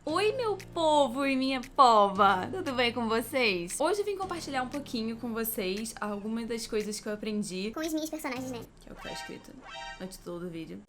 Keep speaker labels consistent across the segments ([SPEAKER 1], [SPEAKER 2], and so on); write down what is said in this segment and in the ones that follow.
[SPEAKER 1] Oi, meu povo e minha pova! Tudo bem com vocês? Hoje eu vim compartilhar um pouquinho com vocês algumas das coisas que eu aprendi
[SPEAKER 2] com os meus personagens, né?
[SPEAKER 1] que é o que tá escrito no título do vídeo.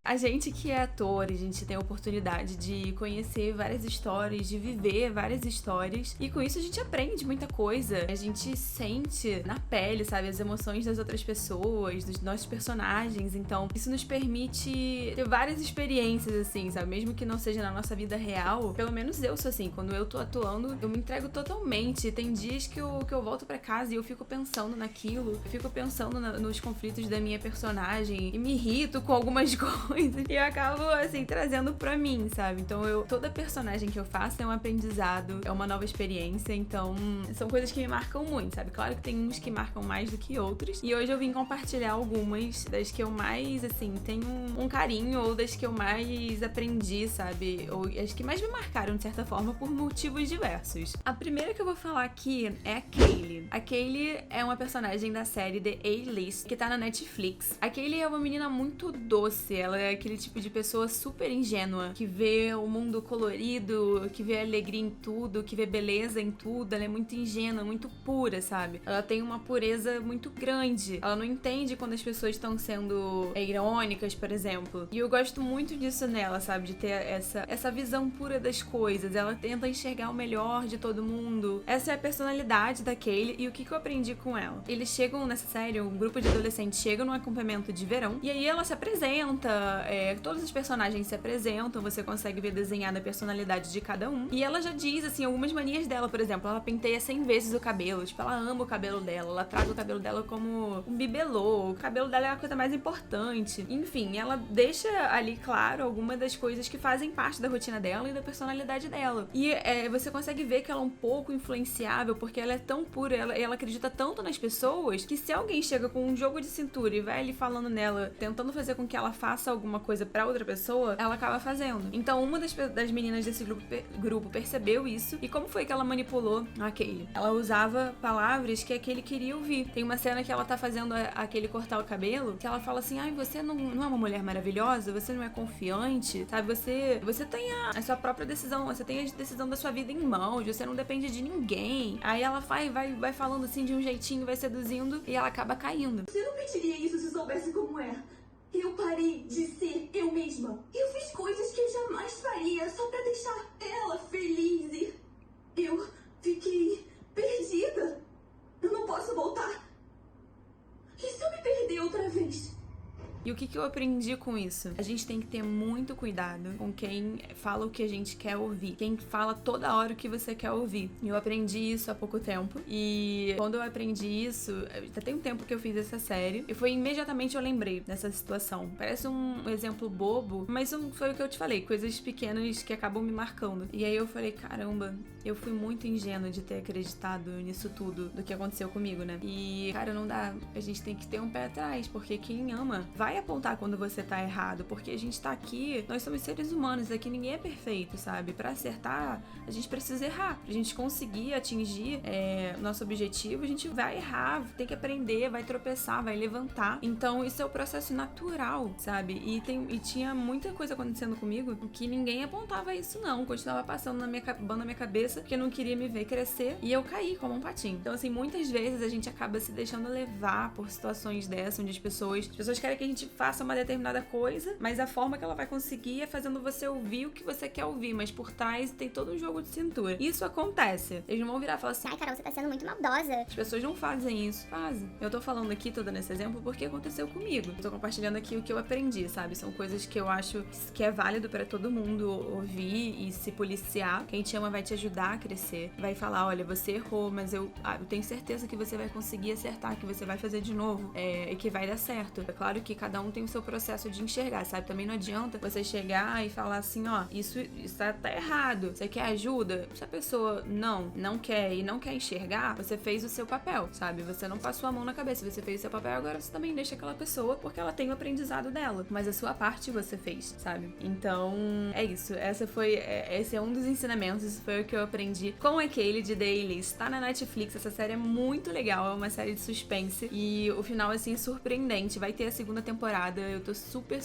[SPEAKER 1] A gente que é ator, a gente tem a oportunidade de conhecer várias histórias, de viver várias histórias, e com isso a gente aprende muita coisa. A gente sente na pele, sabe, as emoções das outras pessoas, dos nossos personagens. Então, isso nos permite ter várias experiências, assim, sabe? Mesmo que não seja na nossa vida real, pelo menos eu sou assim. Quando eu tô atuando, eu me entrego totalmente. Tem dias que eu volto pra casa e eu fico pensando naquilo, eu fico pensando nos conflitos da minha personagem e me irrito com algumas coisas. E eu acabo, assim, trazendo pra mim, sabe? Então, toda personagem que eu faço é um aprendizado, é uma nova experiência. Então, são coisas que me marcam muito, sabe? Claro que tem uns que marcam mais do que outros. E hoje eu vim compartilhar algumas das que eu mais, assim, tenho um carinho, ou das que eu mais aprendi, sabe? Ou as que mais me marcaram, de certa forma, por motivos diversos. A primeira que eu vou falar aqui é a Kaylee. A Kaylee é uma personagem da série The A-List, que tá na Netflix. A Kaylee é uma menina muito doce, ela é aquele tipo de pessoa super ingênua, que vê o mundo colorido, que vê alegria em tudo, que vê beleza em tudo. Ela é muito ingênua, muito pura, sabe? Ela tem uma pureza muito grande. Ela não entende quando as pessoas estão sendo irônicas, por exemplo. E eu gosto muito disso nela, sabe? De ter essa visão pura das coisas. Ela tenta enxergar o melhor de todo mundo. Essa é a personalidade da Kaylee. E o que eu aprendi com ela? Eles chegam nessa série, um grupo de adolescentes chega num acampamento de verão, e aí ela se apresenta, todos os personagens se apresentam, você consegue ver desenhada a personalidade de cada um. E ela já diz, assim, algumas manias dela, por exemplo, ela penteia 100 vezes o cabelo, tipo, ela ama o cabelo dela, ela trata o cabelo dela como um bibelô, o cabelo dela é a coisa mais importante. Enfim, ela deixa ali claro algumas das coisas que fazem parte da rotina dela e da personalidade dela. E você consegue ver que ela é um pouco influenciável, porque ela é tão pura, ela acredita tanto nas pessoas, que se alguém chega com um jogo de cintura e vai ali falando nela, tentando fazer com que ela faça alguma coisa pra outra pessoa, ela acaba fazendo. Então, uma das meninas desse grupo percebeu isso. E como foi que ela manipulou a Kaylee? Ela usava palavras que a Kaylee queria ouvir. Tem uma cena que ela tá fazendo aquele cortar o cabelo, que ela fala assim: ai, você não é uma mulher maravilhosa? Você não é confiante? Sabe? Você tem a sua própria decisão, você tem a decisão da sua vida em mãos, você não depende de ninguém. Aí ela vai falando assim de um jeitinho, vai seduzindo, e ela acaba caindo.
[SPEAKER 3] Você não pediria isso se soubesse como é. Eu parei de ser eu mesma. Eu fiz coisas que eu jamais faria só pra deixar ela feliz e eu fiquei perdida. Eu não posso voltar. E se eu me perder outra vez?
[SPEAKER 1] E o que eu aprendi com isso? A gente tem que ter muito cuidado com quem fala o que a gente quer ouvir. Quem fala toda hora o que você quer ouvir. E eu aprendi isso há pouco tempo. E quando eu aprendi isso, já tem um tempo que eu fiz essa série. E foi imediatamente eu lembrei dessa situação. Parece um exemplo bobo, mas foi o que eu te falei. Coisas pequenas que acabam me marcando. E aí eu falei, caramba, eu fui muito ingênua de ter acreditado nisso tudo, do que aconteceu comigo, né? E, cara, não dá. A gente tem que ter um pé atrás, porque quem ama vai apontar quando você tá errado, porque a gente tá aqui, nós somos seres humanos, aqui ninguém é perfeito, sabe? Pra acertar, a gente precisa errar. Pra gente conseguir atingir nosso objetivo, a gente vai errar, tem que aprender, vai tropeçar, vai levantar. Então, isso é o processo natural, sabe? E tinha muita coisa acontecendo comigo que ninguém apontava isso, não. Continuava passando na minha cabeça, porque não queria me ver crescer, e eu caí como um patinho. Então, assim, muitas vezes a gente acaba se deixando levar por situações dessas, onde as pessoas querem que a gente faça uma determinada coisa, mas a forma que ela vai conseguir é fazendo você ouvir o que você quer ouvir, mas por trás tem todo um jogo de cintura. Isso acontece. Eles não vão virar e falar assim:
[SPEAKER 2] ai, Carol, você tá sendo muito maldosa.
[SPEAKER 1] as pessoas não fazem isso. Fazem. Eu tô falando aqui, tô dando esse exemplo porque aconteceu comigo. Eu tô compartilhando aqui o que eu aprendi, sabe? São coisas que eu acho que é válido pra todo mundo ouvir e se policiar. Quem te ama vai te ajudar a crescer. Vai falar: olha, você errou, mas eu tenho certeza que você vai conseguir acertar, que você vai fazer de novo, e que vai dar certo. É claro que cada cada um tem o seu processo de enxergar, sabe? Também não adianta você chegar e falar assim, ó, isso tá errado, você quer ajuda? Se a pessoa não quer e não quer enxergar, você fez o seu papel, sabe? Você não passou a mão na cabeça, você fez o seu papel, agora você também deixa aquela pessoa porque ela tem o aprendizado dela, mas a sua parte você fez, sabe? Então, é isso. Esse é um dos ensinamentos, isso foi o que eu aprendi com aquele de Daily. Está na Netflix, essa série é muito legal, é uma série de suspense e o final, assim, é surpreendente. Vai ter a segunda temporada, eu tô super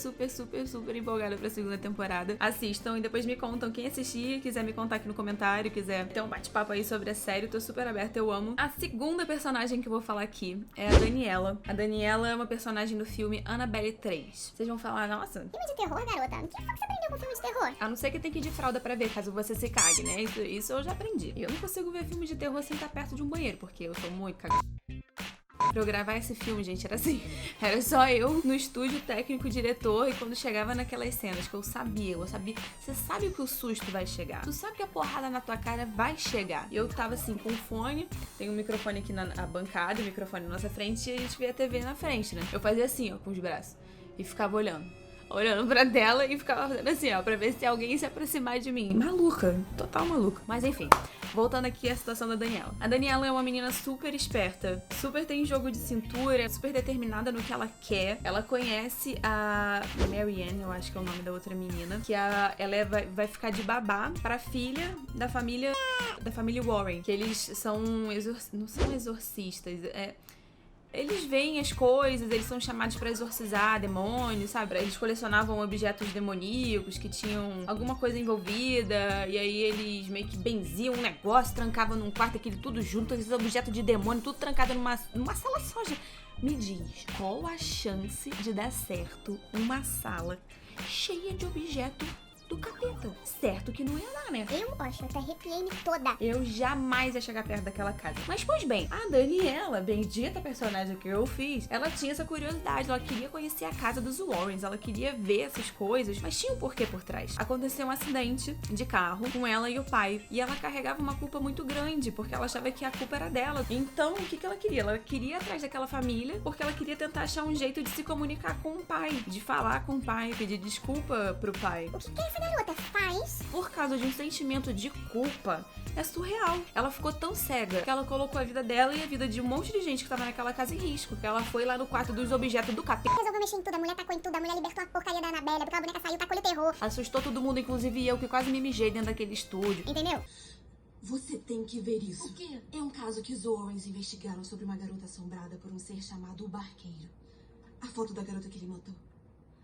[SPEAKER 1] empolgada pra segunda temporada. Assistam e depois me contam quem assistir, quiser me contar aqui no comentário, quiser ter um bate-papo aí sobre a série, eu tô super aberta, eu amo. A segunda personagem que eu vou falar aqui é a Daniela. A Daniela é uma personagem do filme Annabelle 3. Vocês vão falar, nossa...
[SPEAKER 2] Filme de terror, garota? O que foi que você aprendeu com filme de terror?
[SPEAKER 1] A não ser que tem que ir de fralda pra ver, caso você se cague, né? Isso eu já aprendi. Eu não consigo ver filme de terror sem estar perto de um banheiro, porque eu sou muito cagada. Pra eu gravar esse filme, gente, era assim. Era só eu no estúdio, técnico, diretor, e quando chegava naquelas cenas que eu sabia. Você sabe que o susto vai chegar. Tu sabe que a porrada na tua cara vai chegar. E eu tava assim, com o fone, tem um microfone aqui na bancada, o microfone na nossa frente, e a gente vê a TV na frente, né? Eu fazia assim, ó, com os braços. E ficava olhando pra tela e ficava fazendo assim, ó, pra ver se alguém se aproximar de mim. Maluca, total maluca. Mas enfim, voltando aqui à situação da Daniela. A Daniela é uma menina super esperta, super tem jogo de cintura, super determinada no que ela quer. Ela conhece a Marianne, eu acho que é o nome da outra menina, que vai ficar de babá pra filha da família Warren, que eles são não são exorcistas, eles veem as coisas, eles são chamados pra exorcizar demônios, sabe? Eles colecionavam objetos demoníacos que tinham alguma coisa envolvida, e aí eles meio que benziam um negócio, trancavam num quarto, aquele tudo junto, esses objetos de demônio, tudo trancado numa sala só. Me diz, qual a chance de dar certo uma sala cheia de objeto do capeta? Certo que não ia dar, né?
[SPEAKER 2] Eu acho, até arrepiei-me toda.
[SPEAKER 1] Eu jamais ia chegar perto daquela casa. Mas, pois bem, a Daniela, bendita personagem que eu fiz, ela tinha essa curiosidade, ela queria conhecer a casa dos Warrens, ela queria ver essas coisas, mas tinha um porquê por trás. Aconteceu um acidente de carro com ela e o pai, e ela carregava uma culpa muito grande, porque ela achava que a culpa era dela. Então, o que ela queria? Ela queria ir atrás daquela família, porque ela queria tentar achar um jeito de se comunicar com o pai, de falar com o pai, pedir desculpa pro pai.
[SPEAKER 2] O que essa garota faz?
[SPEAKER 1] Por causa de um sentimento de culpa, é surreal. Ela ficou tão cega que ela colocou a vida dela e a vida de um monte de gente que tava naquela casa em risco. Que ela foi lá no quarto dos objetos do capeta.
[SPEAKER 2] Resolveu mexer em tudo, a mulher tacou em tudo, a mulher libertou a porcaria da Annabelle, porque a boneca saiu, tacou-lhe o terror.
[SPEAKER 1] Assustou todo mundo, inclusive eu, que quase me mijei dentro daquele estúdio.
[SPEAKER 2] Entendeu?
[SPEAKER 3] Você tem que ver isso.
[SPEAKER 4] O quê?
[SPEAKER 3] É um caso que os Warrens investigaram sobre uma garota assombrada por um ser chamado o Barqueiro. A foto da garota que ele matou.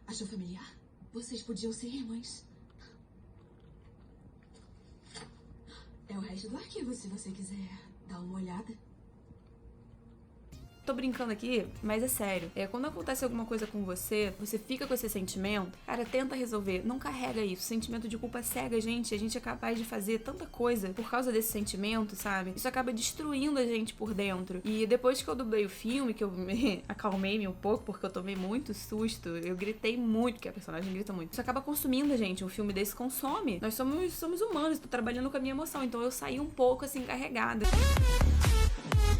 [SPEAKER 3] Achou familiar? Vocês podiam ser irmãs. É o resto do arquivo, se você quiser dar uma olhada.
[SPEAKER 1] Tô brincando aqui, mas é sério. Quando acontece alguma coisa com você, você fica com esse sentimento, cara, tenta resolver. Não carrega isso. O sentimento de culpa cega a gente é capaz de fazer tanta coisa por causa desse sentimento, sabe? Isso acaba destruindo a gente por dentro. E depois que eu dublei o filme, que eu me acalmei-me um pouco, porque eu tomei muito susto, eu gritei muito, que a personagem grita muito. Isso acaba consumindo a gente. Um filme desse consome. Nós somos humanos, tô trabalhando com a minha emoção, então eu saí um pouco assim, carregada.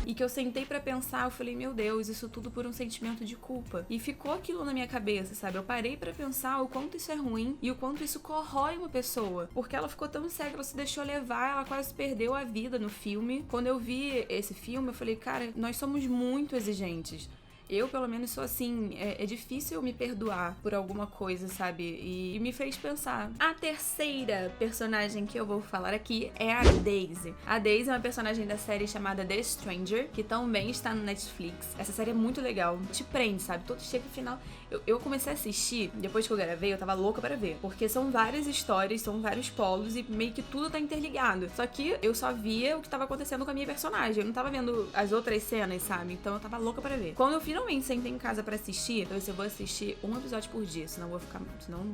[SPEAKER 1] E que eu sentei pra pensar, eu falei, meu Deus, isso tudo por um sentimento de culpa. E ficou aquilo na minha cabeça, sabe? Eu parei pra pensar o quanto isso é ruim e o quanto isso corrói uma pessoa. Porque ela ficou tão cega, ela se deixou levar, ela quase perdeu a vida no filme. Quando eu vi esse filme, eu falei, cara, nós somos muito exigentes. Eu, pelo menos, sou assim, é difícil eu me perdoar por alguma coisa, sabe? E me fez pensar. A terceira personagem que eu vou falar aqui é a Daisy. A Daisy é uma personagem da série chamada The Stranger, que também está no Netflix. Essa série é muito legal, te prende, sabe? Todo chega no final. Eu comecei a assistir, depois que eu gravei, eu tava louca pra ver. Porque são várias histórias, são vários polos e meio que tudo tá interligado. Só que eu só via o que tava acontecendo com a minha personagem. Eu não tava vendo as outras cenas, sabe? Então eu tava louca pra ver. Quando eu finalmente sentei em casa pra assistir, eu pensei, eu vou assistir um episódio por dia, senão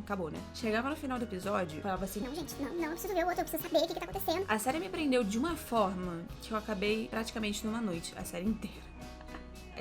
[SPEAKER 1] acabou, né? Chegava no final do episódio, eu falava assim,
[SPEAKER 2] Não, gente, não, eu preciso ver o outro, eu preciso saber o que tá acontecendo.
[SPEAKER 1] a série me prendeu de uma forma que eu acabei praticamente numa noite, a série inteira.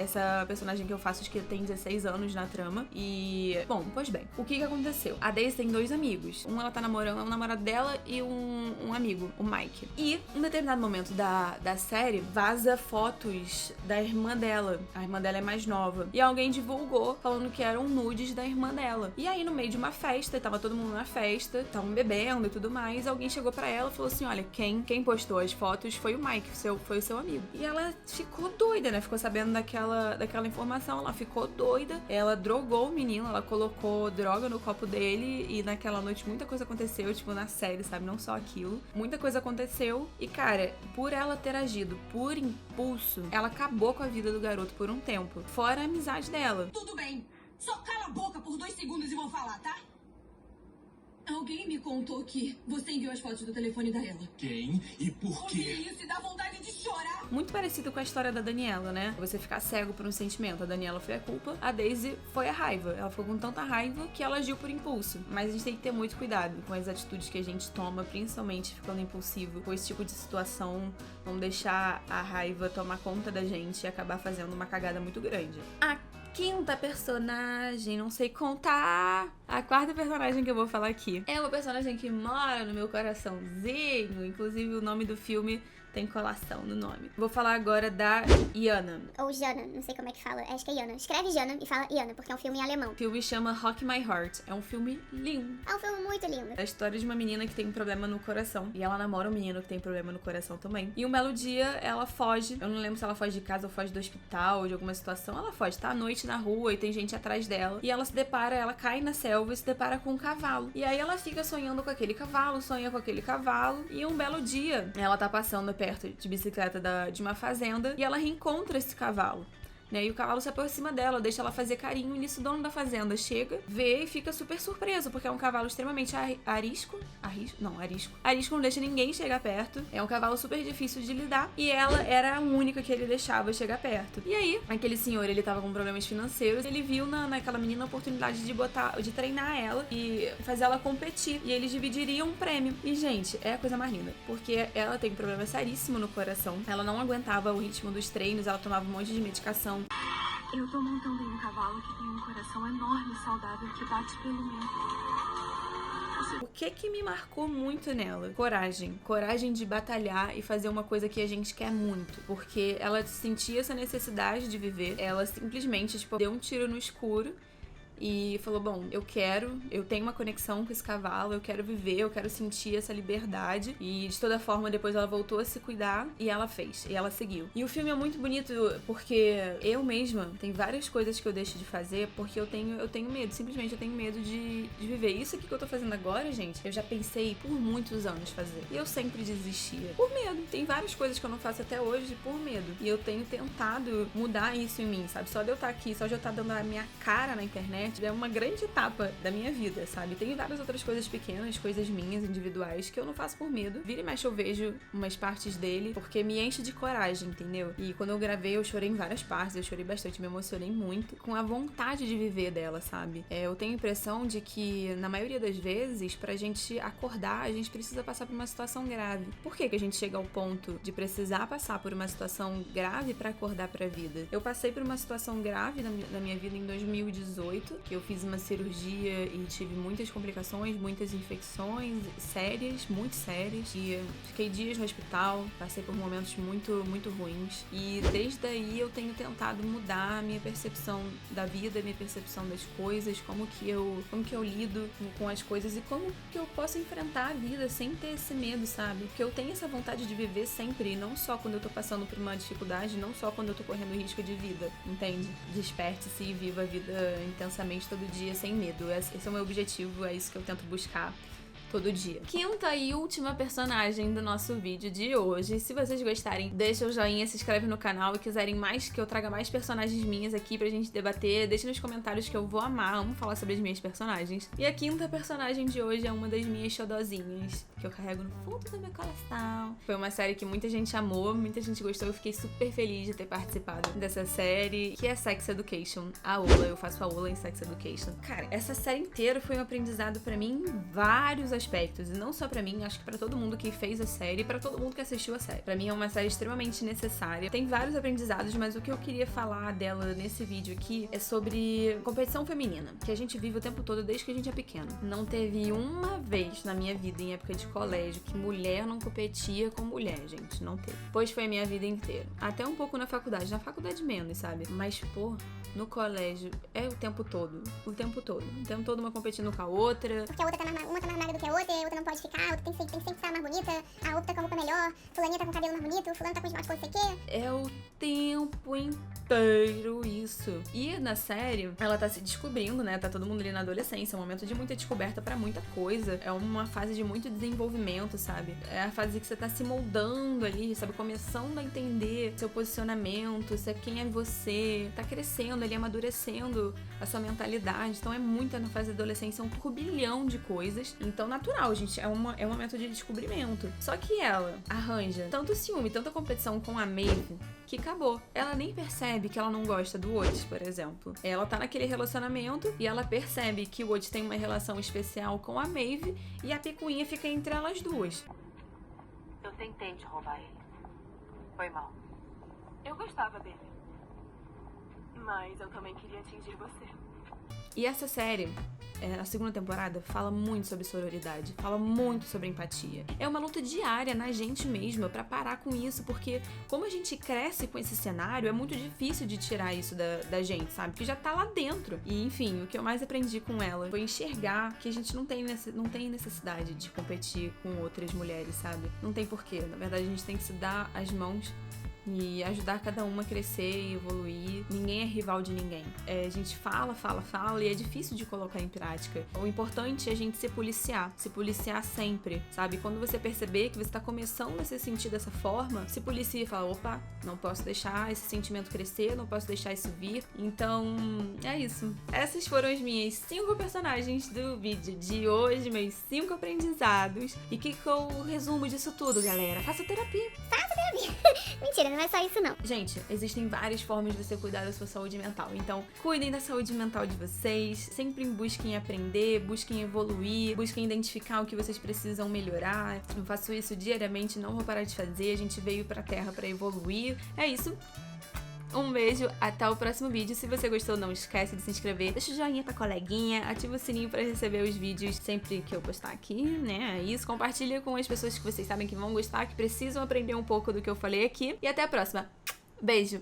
[SPEAKER 1] essa personagem que eu faço, acho que tem 16 anos na trama. E, bom, pois bem, o que aconteceu? A Daisy tem 2 amigos. Um ela tá namorando, é um namorado dela e um amigo, o Mike. E, em determinado momento da série, vaza fotos da irmã dela. A irmã dela é mais nova. E alguém divulgou falando que eram nudes da irmã dela. E aí, no meio de uma festa, tava todo mundo na festa, estavam bebendo e tudo mais, alguém chegou pra ela e falou assim, olha, quem postou as fotos foi o Mike, foi o seu amigo. E ela ficou doida, né? Ficou sabendo daquela informação, ela ficou doida. Ela drogou o menino, ela colocou droga no copo dele e naquela noite muita coisa aconteceu, tipo, na série, sabe? Não só aquilo. Muita coisa aconteceu e, cara, por ela ter agido por impulso, ela acabou com a vida do garoto por um tempo. Fora a amizade dela.
[SPEAKER 3] Tudo bem. Só cala a boca por 2 segundos e vou falar, tá? Alguém me contou que você enviou as fotos do telefone da ela.
[SPEAKER 4] Quem? E por
[SPEAKER 3] Ouvi
[SPEAKER 4] quê?
[SPEAKER 3] isso e dá vontade de chorar.
[SPEAKER 1] Muito parecido com a história da Daniela, né? Você ficar cego por um sentimento. A Daniela foi a culpa, a Daisy foi a raiva. Ela ficou com tanta raiva que ela agiu por impulso. Mas a gente tem que ter muito cuidado com as atitudes que a gente toma, principalmente ficando impulsivo com esse tipo de situação. Não deixar a raiva tomar conta da gente e acabar fazendo uma cagada muito grande. A quinta personagem, não sei contar. A quarta personagem que eu vou falar aqui é uma personagem que mora no meu coraçãozinho. Inclusive o nome do filme tem colação no nome. Vou falar agora da Jana.
[SPEAKER 2] Ou Jana, não sei como é que fala. Acho que é Jana. Escreve Jana e fala Jana, porque é um filme em alemão.
[SPEAKER 1] O filme chama Rock My Heart. É um filme lindo.
[SPEAKER 2] É um filme muito lindo.
[SPEAKER 1] É a história de uma menina que tem um problema no coração. E ela namora um menino que tem problema no coração também. E um belo dia, ela foge. Eu não lembro se ela foge de casa ou foge do hospital, de alguma situação. Ela foge, tá à noite na rua e tem gente atrás dela. E ela se depara, ela cai na selva e se depara com um cavalo. E aí ela fica sonhando com aquele cavalo, sonha com aquele cavalo. E um belo dia, ela tá passando perto de bicicleta de uma fazenda e ela reencontra esse cavalo. Né? E o cavalo se aproxima dela, deixa ela fazer carinho. E nisso o dono da fazenda chega, vê e fica super surpreso, porque é um cavalo extremamente arisco. Arisco não deixa ninguém chegar perto. É um cavalo super difícil de lidar. E ela era a única que ele deixava chegar perto. E aí, aquele senhor, ele tava com problemas financeiros. Ele viu naquela menina a oportunidade de treinar ela e fazer ela competir. E eles dividiriam um prêmio. E, gente, é a coisa mais linda. Porque ela tem um problema seríssimo no coração. Ela não aguentava o ritmo dos treinos, ela tomava um monte de medicação.
[SPEAKER 3] Eu tô montando em um cavalo que tem um coração enorme e saudável que bate pelo meu.
[SPEAKER 1] O que me marcou muito nela? Coragem. Coragem de batalhar e fazer uma coisa que a gente quer muito. Porque ela sentia essa necessidade de viver. Ela simplesmente, deu um tiro no escuro e falou, bom, eu tenho uma conexão com esse cavalo, eu quero viver, eu quero sentir essa liberdade. E de toda forma, depois ela voltou a se cuidar e ela fez, e ela seguiu. E o filme é muito bonito porque eu mesma, tem várias coisas que eu deixo de fazer porque eu tenho medo, simplesmente eu tenho medo de viver. Isso aqui que eu tô fazendo agora, gente, eu já pensei por muitos anos fazer. E eu sempre desistia. Por medo. Tem várias coisas que eu não faço até hoje por medo. E eu tenho tentado mudar isso em mim, sabe? Só de eu estar aqui, só de eu estar dando a minha cara na internet, é uma grande etapa da minha vida, sabe? Tem várias outras coisas pequenas, coisas minhas, individuais, que eu não faço por medo. Vira e mexe eu vejo umas partes dele, porque me enche de coragem, entendeu? E quando eu gravei, eu chorei em várias partes, eu chorei bastante, me emocionei muito, com a vontade de viver dela, sabe? Eu tenho a impressão de que, na maioria das vezes, pra gente acordar, a gente precisa passar por uma situação grave. Por que a gente chega ao ponto de precisar passar por uma situação grave pra acordar pra vida? Eu passei por uma situação grave na minha vida em 2018, que eu fiz uma cirurgia e tive muitas complicações, muitas infecções sérias, muito sérias, e fiquei dias no hospital, passei por momentos muito, muito ruins, e desde aí eu tenho tentado mudar a minha percepção da vida, a minha percepção das coisas, como que eu lido com as coisas e como que eu posso enfrentar a vida sem ter esse medo, sabe? Porque eu tenho essa vontade de viver sempre, e não só quando eu tô passando por uma dificuldade, não só quando eu tô correndo risco de vida, entende? Desperte-se e viva a vida intensamente todo dia, sem medo. Esse é o meu objetivo, é isso que eu tento buscar todo dia. Quinta e última personagem do nosso vídeo de hoje. Se vocês gostarem, deixa o joinha, se inscreve no canal e quiserem mais que eu traga mais personagens minhas aqui pra gente debater, deixa nos comentários que eu vou amar, amo falar sobre as minhas personagens. E a quinta personagem de hoje é uma das minhas xodozinhas, que eu carrego no fundo do meu coração. Foi uma série que muita gente amou, muita gente gostou, eu fiquei super feliz de ter participado dessa série, que é Sex Education. A Ola, eu faço a Ola em Sex Education. Cara, essa série inteira foi um aprendizado pra mim em vários aspectos. E não só pra mim, acho que pra todo mundo que fez a série e pra todo mundo que assistiu a série. Pra mim é uma série extremamente necessária. Tem vários aprendizados, mas o que eu queria falar dela nesse vídeo aqui é sobre competição feminina, que a gente vive o tempo todo desde que a gente é pequeno. Não teve uma vez na minha vida, em época de colégio, que mulher não competia com mulher, gente. Não teve. Pois foi a minha vida inteira. Até um pouco na faculdade. Na faculdade menos, sabe? Mas, pô, no colégio é o tempo todo. O tempo todo. O tempo todo uma competindo com a outra.
[SPEAKER 2] Porque a outra tá uma tá mais magra do que a outra não pode ficar, a outra tem que sempre estar mais bonita, a outra tá com a roupa melhor, fulaninha tá com o cabelo mais bonito, fulano tá com esmalte não sei o quê.
[SPEAKER 1] É o tempo inteiro isso. E na série, ela tá se descobrindo, né? Tá todo mundo ali na adolescência, é um momento de muita descoberta pra muita coisa. É uma fase de muito desenvolvimento, sabe? É a fase que você tá se moldando ali, sabe? Começando a entender seu posicionamento, quem é você, tá crescendo ali, amadurecendo a sua mentalidade. Então é muita na fase da adolescência, um turbilhão de coisas. Então, natural, gente, é um momento de descobrimento. Só que ela arranja tanto ciúme, tanta competição com a Maeve, que acabou. Ela nem percebe que ela não gosta do Otis, por exemplo. Ela tá naquele relacionamento e ela percebe que o Otis tem uma relação especial com a Maeve e a picuinha fica entre elas duas.
[SPEAKER 4] Eu tentei te roubar ele. Foi mal. Eu gostava dele. Mas eu também queria atingir você.
[SPEAKER 1] E essa série, a segunda temporada, fala muito sobre sororidade, fala muito sobre empatia. É uma luta diária na gente mesma pra parar com isso, porque como a gente cresce com esse cenário, é muito difícil de tirar isso da gente, sabe? Porque já tá lá dentro. E, enfim, o que eu mais aprendi com ela foi enxergar que a gente não tem necessidade de competir com outras mulheres, sabe? Não tem porquê. Na verdade, a gente tem que se dar as mãos e ajudar cada uma a crescer e evoluir. Ninguém é rival de ninguém. A gente fala e é difícil de colocar em prática. O importante é a gente se policiar sempre, sabe? Quando você perceber que você tá começando a se sentir dessa forma, se policia e fala, opa, não posso deixar esse sentimento crescer, não posso deixar isso vir. Então, é isso. Essas foram as minhas 5 personagens do vídeo de hoje, meus 5 aprendizados. E o que é o resumo disso tudo, galera? Faça terapia.
[SPEAKER 2] Mentira, não é só isso não.
[SPEAKER 1] Gente, existem várias formas de você cuidar da sua saúde mental. Então, cuidem da saúde mental de vocês. Sempre busquem aprender, busquem evoluir, busquem identificar o que vocês precisam melhorar. Eu faço isso diariamente, não vou parar de fazer. A gente veio pra Terra pra evoluir. É isso. Um beijo, até o próximo vídeo. Se você gostou, não esquece de se inscrever, deixa o joinha pra coleguinha, ativa o sininho pra receber os vídeos sempre que eu postar aqui, né? É isso, compartilha com as pessoas que vocês sabem que vão gostar, que precisam aprender um pouco do que eu falei aqui. E até a próxima. Beijo!